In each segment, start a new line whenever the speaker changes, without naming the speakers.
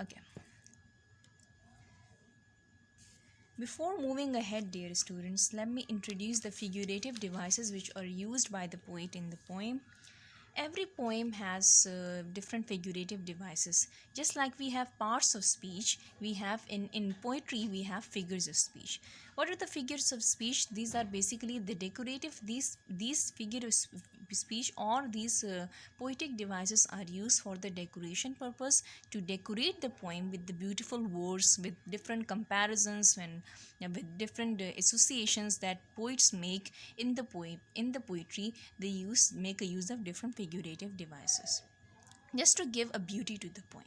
Okay. Before moving ahead, dear students, let me introduce the figurative devices which are used by the poet in the poem. Every poem has different figurative devices. Just like we have parts of speech, we have in poetry, we have figures of speech. What are the figures of speech? These are basically the decorative, these figures of speech or these poetic devices are used for the decoration purpose, to decorate the poem with the beautiful words, with different comparisons and with different associations that poets make in the poem. In the poetry, they make a use of different figurative devices just to give a beauty to the poem.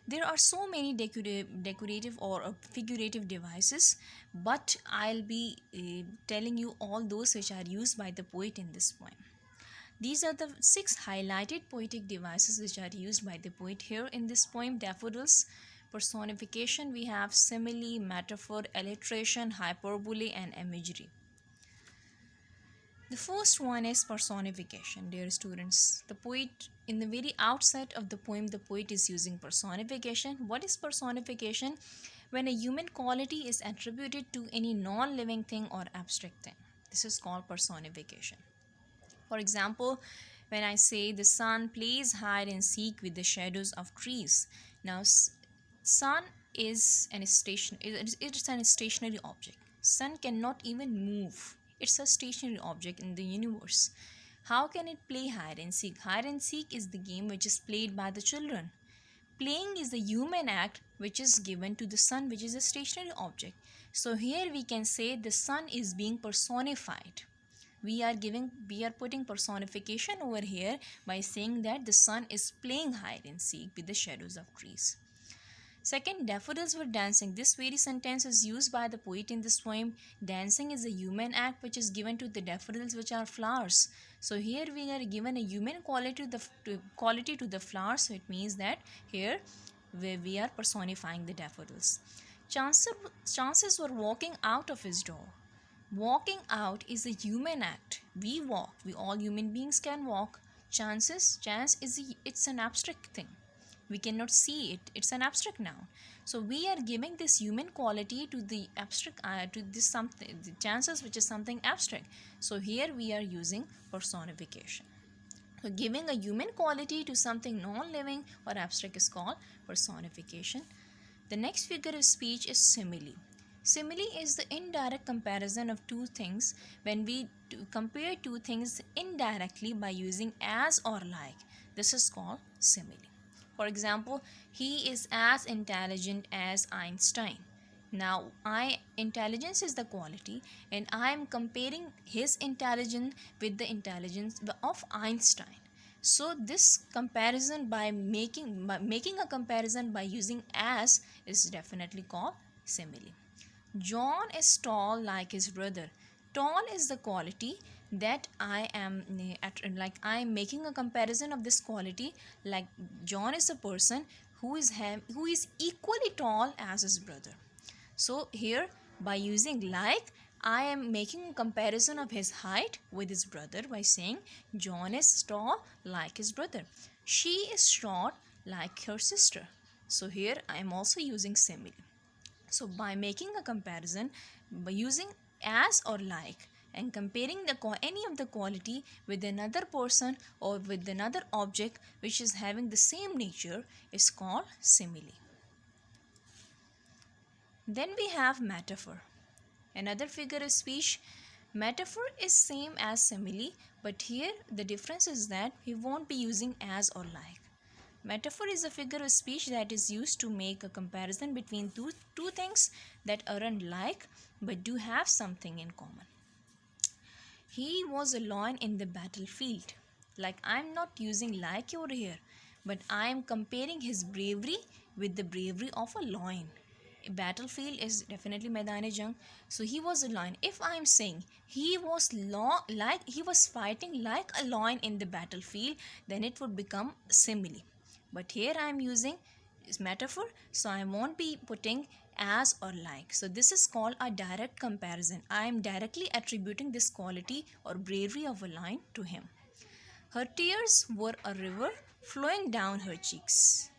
There are so many decorative or figurative devices, but I'll be telling you all those which are used by the poet in this poem. These are the 6 highlighted poetic devices which are used by the poet here in this poem. Daffodils, personification, we have simile, metaphor, alliteration, hyperbole, and imagery. The first one is personification, dear students. The poet, in the very outset of the poem, the poet is using personification. What is personification? When a human quality is attributed to any non-living thing or abstract thing. This is called personification. For example, when I say the sun plays hide and seek with the shadows of trees. Now, sun is an it's an stationary object. Sun cannot even move. It's a stationary object in the universe. How can it play hide and seek? Hide and seek is the game which is played by the children. Playing is the human act which is given to the sun, which is a stationary object. So here we can say the sun is being personified. We are putting personification over here by saying that the sun is playing hide and seek with the shadows of trees. Second, daffodils were dancing. This very sentence is used by the poet in this poem. Dancing is a human act which is given to the daffodils, which are flowers. So here we are given a human quality to the flowers. So it means that here we are personifying the daffodils. Chances were walking out of his door. Walking out is a human act. We walk. We all human beings can walk. Chance it's an abstract thing. We cannot see it. It's an abstract noun. So we are giving this human quality to the abstract to this something, the chances, which is something abstract. So here we are using personification. So giving a human quality to something non-living or abstract is called personification. The next figure of speech is simile. Simile is the indirect comparison of two things when we compare two things indirectly by using as or like. This is called simile. For example, he is as intelligent as Einstein. Now, intelligence is the quality, and I am comparing his intelligence with the intelligence of Einstein. So this comparison by making a comparison by using as is definitely called simile. John is tall like his brother. Tall is the quality that I am I am making a comparison of this quality, like John is a person who is equally tall as his brother. So here by using like, I am making a comparison of his height with his brother by saying John is tall like his brother. She is short like her sister. So here I am also using simile. So by making a comparison by using as or like and comparing any of the quality with another person or with another object which is having the same nature is called simile. Then we have metaphor. Another figure of speech. Metaphor is same as simile, but here the difference is that we won't be using as or like. Metaphor is a figure of speech that is used to make a comparison between two things that aren't like but do have something in common. He was a lion in the battlefield. Like, I'm not using like over here, but I am comparing his bravery with the bravery of a lion. A battlefield is definitely Maidan-e-Jang. So he was a lion. If I am saying he was fighting like a lion in the battlefield, then it would become simile. But here I am using metaphor, so I won't be putting as or like. So this is called a direct comparison. I am directly attributing this quality or bravery of a lion to him. Her tears were a river flowing down her cheeks.